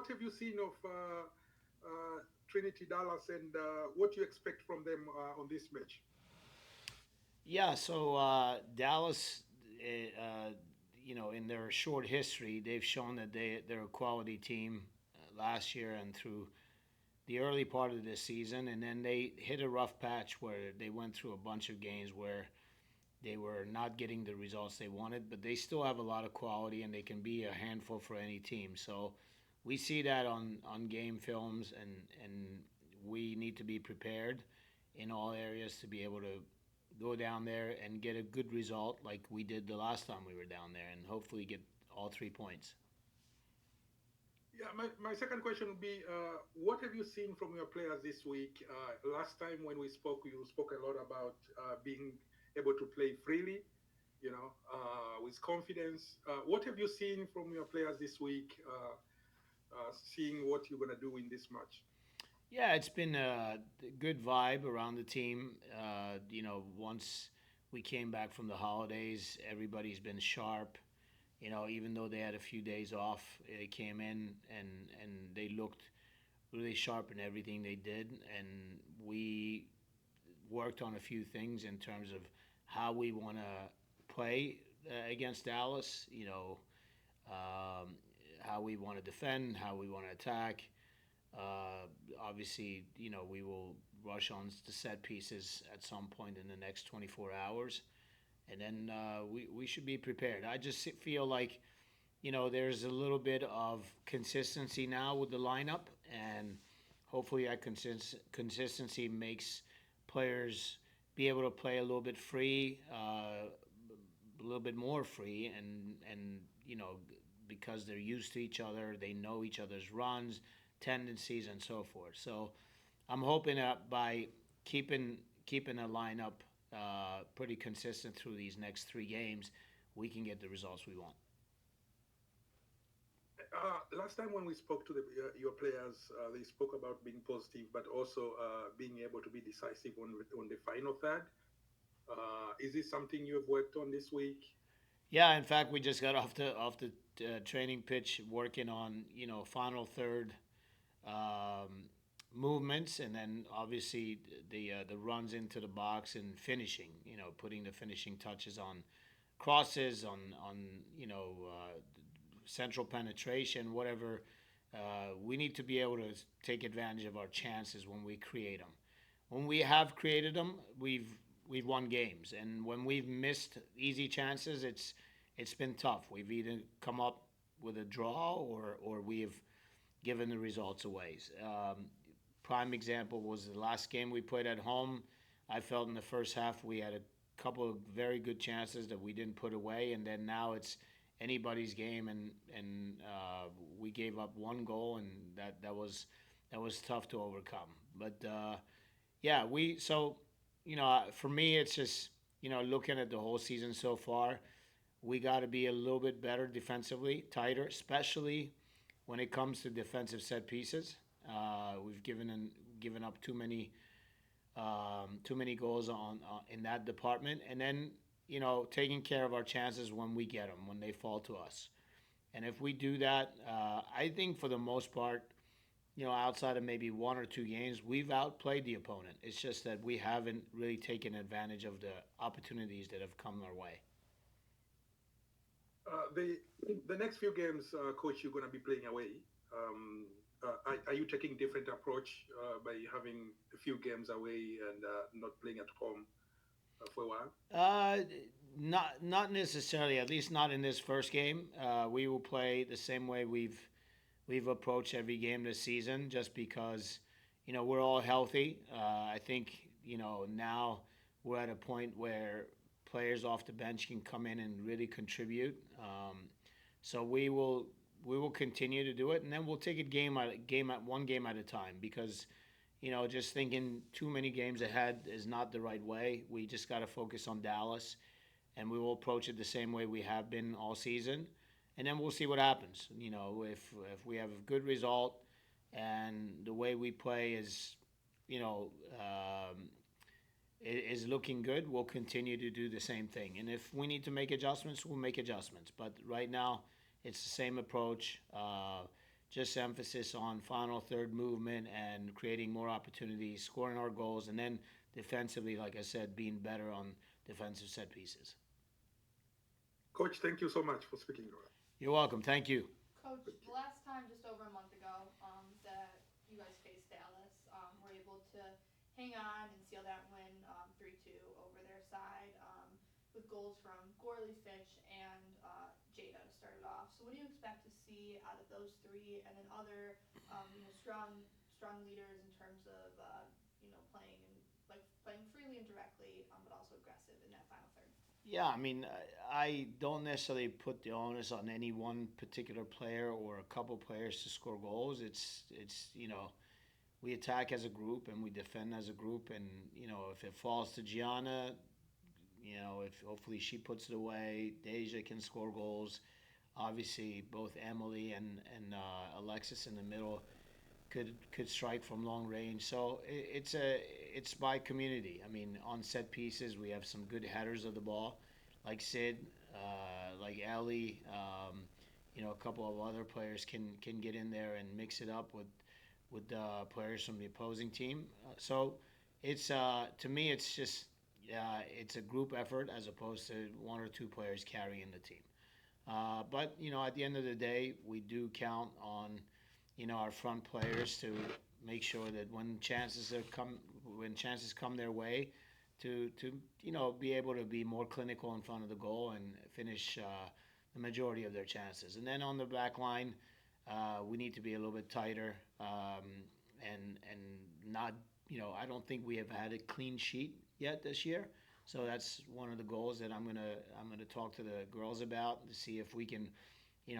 what have you seen of Trinity Dallas, and what you expect from them on this match? Yeah, so Dallas, in their short history, they've shown that they're a quality team last year and through the early part of this season, and then they hit a rough patch where they went through a bunch of games where they were not getting the results they wanted, but they still have a lot of quality and they can be a handful for any team. So we see that on game films, and we need to be prepared in all areas to be able to go down there and get a good result like we did the last time we were down there and hopefully get all 3 points. Yeah, my second question would be, what have you seen from your players this week? Last time when we spoke, you spoke a lot about being able to play freely, with confidence. What have you seen from your players this week, seeing what you're going to do in this match? Yeah, it's been a good vibe around the team. Once we came back from the holidays, everybody's been sharp. Even though they had a few days off, they came in and they looked really sharp in everything they did. And we worked on a few things in terms of how we want to play against Dallas. Um, how we want to defend, how we want to attack. Uh, Obviously, we will rush on the set pieces at some point in the next 24 hours, and then we should be prepared. I just feel like there's a little bit of consistency now with the lineup, and hopefully that consistency makes players be able to play a little bit free, a little bit more free, and because they're used to each other, they know each other's runs, tendencies, and so forth. So I'm hoping that by keeping a lineup pretty consistent through these next 3 games, we can get the results we want. Last time when we spoke to your players, they spoke about being positive, but also being able to be decisive on the final third. Is this something you have worked on this week? Yeah, in fact, we just got off the training pitch working on final third um, movements, and then obviously the runs into the box and finishing. Putting the finishing touches on crosses, on central penetration, whatever. We need to be able to take advantage of our chances when we create them. When we have created them, we've won games, and when we've missed easy chances, it's been tough. We've either come up with a draw or we've given the results away. Prime example was the last game we played at home. I felt in the first half we had a couple of very good chances that we didn't put away, and then now it's anybody's game, and we gave up one goal, and that was tough to overcome. But yeah, we so for me it's just looking at the whole season so far, we got to be a little bit better defensively, tighter, especially when it comes to defensive set pieces. We've given up too many goals in that department, and then taking care of our chances when we get them, when they fall to us. And if we do that, I think for the most part, outside of maybe 1 or 2 games, we've outplayed the opponent. It's just that we haven't really taken advantage of the opportunities that have come our way. The next few games, coach, you're going to be playing away. Are you taking different approach by having a few games away and not playing at home for a while? Uh, not necessarily. At least not in this first game. We will play the same way we've approached every game this season, just because we're all healthy. I think now we're at a point where players off the bench can come in and really contribute. So we will continue to do it, and then we'll take it game at a time, because just thinking too many games ahead is not the right way. We just got to focus on Dallas, and we will approach it the same way we have been all season, and then we'll see what happens. If we have a good result, and the way we play is, you know, um, is looking good, we'll continue to do the same thing. And if we need to make adjustments, we'll make adjustments. But right now, it's the same approach. just emphasis on final third movement and creating more opportunities, scoring our goals, and then defensively, like I said, being better on defensive set pieces. Coach, thank you so much for speaking to us. You're welcome. Thank you. Coach, the last time, just over a month ago, that you guys faced Dallas, were able to hang on and seal that win 3-2 over their side with goals from Gorley, Fitch, and Jada to start it off. So, what do you expect to see out of those three, and then other, strong leaders in terms of playing and like playing freely and directly, but also aggressive in that final third? Yeah, I mean, I don't necessarily put the onus on any one particular player or a couple players to score goals. It's we attack as a group and we defend as a group, and if it falls to Gianna, if hopefully she puts it away, Deja can score goals. Obviously, both Emily and Alexis in the middle could strike from long range. So it's by community. I mean, on set pieces, we have some good headers of the ball, like Sid, like Ellie. A couple of other players can get in there and mix it up with players from the opposing team. So it's to me, it's just it's a group effort as opposed to one or two players carrying the team. But at the end of the day, we do count on our front players to make sure that when chances come their way, to be able to be more clinical in front of the goal and finish the majority of their chances. And then on the back line, we need to be a little bit tighter and not I don't think we have had a clean sheet yet this year. So that's one of the goals that I'm gonna talk to the girls about to see if we can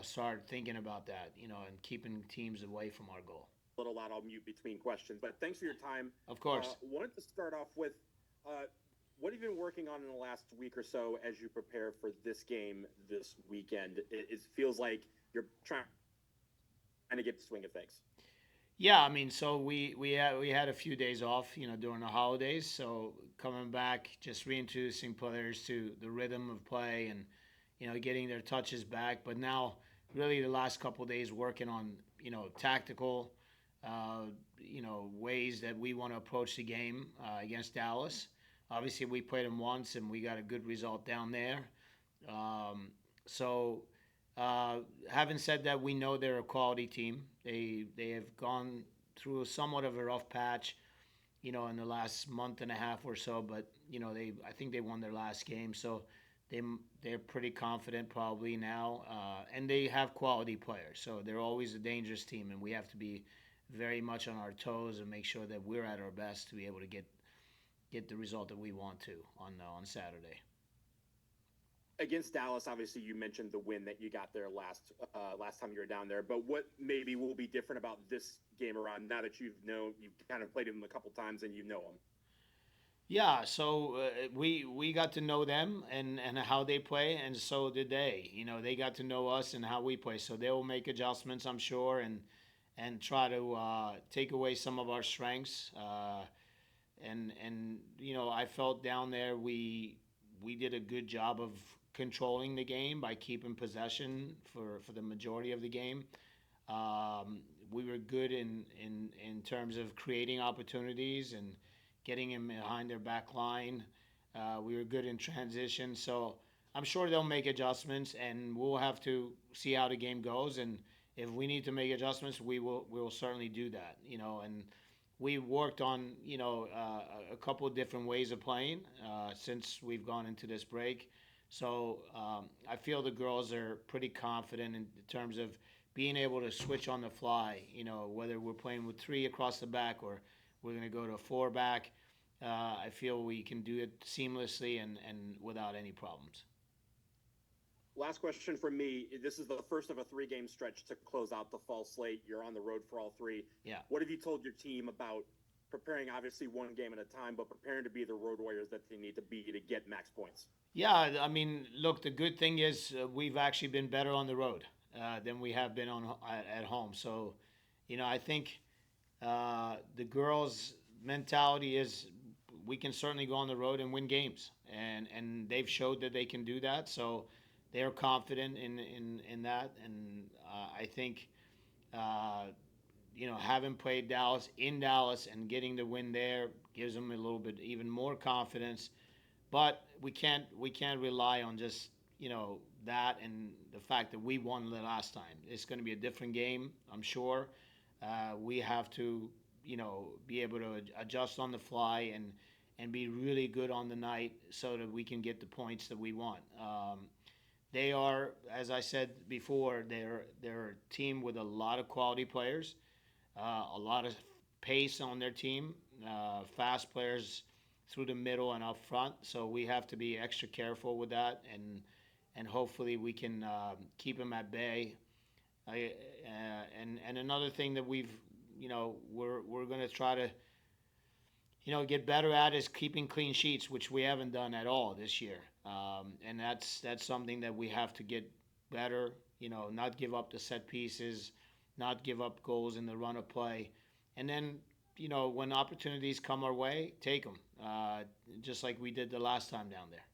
start thinking about that, and keeping teams away from our goal. Little lot, I'll mute between questions, but thanks for your time. Of course. Wanted to start off with what have you been working on in the last week or so as you prepare for this game this weekend? It feels like you're trying to get the swing of things. Yeah, I mean, so we had a few days off, during the holidays. So coming back, just reintroducing players to the rhythm of play and getting their touches back. But now, really, the last couple of days working on tactical, ways that we want to approach the game against Dallas. Obviously, we played them once and we got a good result down there. So, having said that, we know they're a quality team. They have gone through somewhat of a rough patch, in the last month and a half or so. But I think they won their last game, so they're pretty confident probably now, and they have quality players. So they're always a dangerous team, and we have to be very much on our toes and make sure that we're at our best to be able to get the result that we want to on Saturday. Against Dallas, obviously, you mentioned the win that you got there last time you were down there. But what maybe will be different about this game around now that you've kind of played them a couple times and you know them? Yeah, so we got to know them and how they play, and so did they. They got to know us and how we play. So they will make adjustments, I'm sure, and try to take away some of our strengths. I felt down there we did a good job of controlling the game by keeping possession for the majority of the game. We were good in terms of creating opportunities and getting him behind their back line. We were good in transition. So I'm sure they'll make adjustments, and we'll have to see how the game goes. And if we need to make adjustments, we'll certainly do that. And we worked on a couple of different ways of playing since we've gone into this break. So I feel the girls are pretty confident in terms of being able to switch on the fly. Whether we're playing with three across the back or we're going to go to a four back. I feel we can do it seamlessly and without any problems. Last question from me. This is the first of a 3-game stretch to close out the fall slate. You're on the road for all three. Yeah. What have you told your team about preparing, obviously, one game at a time, but preparing to be the road warriors that they need to be to get max points? Yeah, I mean, look, the good thing is we've actually been better on the road than we have been at home. So, I think the girls' mentality is we can certainly go on the road and win games, and they've showed that they can do that. So they're confident in that, and I think Uh, having played Dallas in Dallas and getting the win there gives them a little bit even more confidence. But we can't rely on just that and the fact that we won the last time. It's going to be a different game, I'm sure. We have to be able to adjust on the fly and be really good on the night so that we can get the points that we want. They are, as I said before, they're a team with a lot of quality players, a lot of pace on their team, fast players through the middle and up front. So we have to be extra careful with that, and hopefully we can keep them at bay. And another thing that we're going to try to get better at is keeping clean sheets, which we haven't done at all this year. And that's something that we have to get better. Not give up the set pieces, not give up goals in the run of play, and then when opportunities come our way, take them, just like we did the last time down there.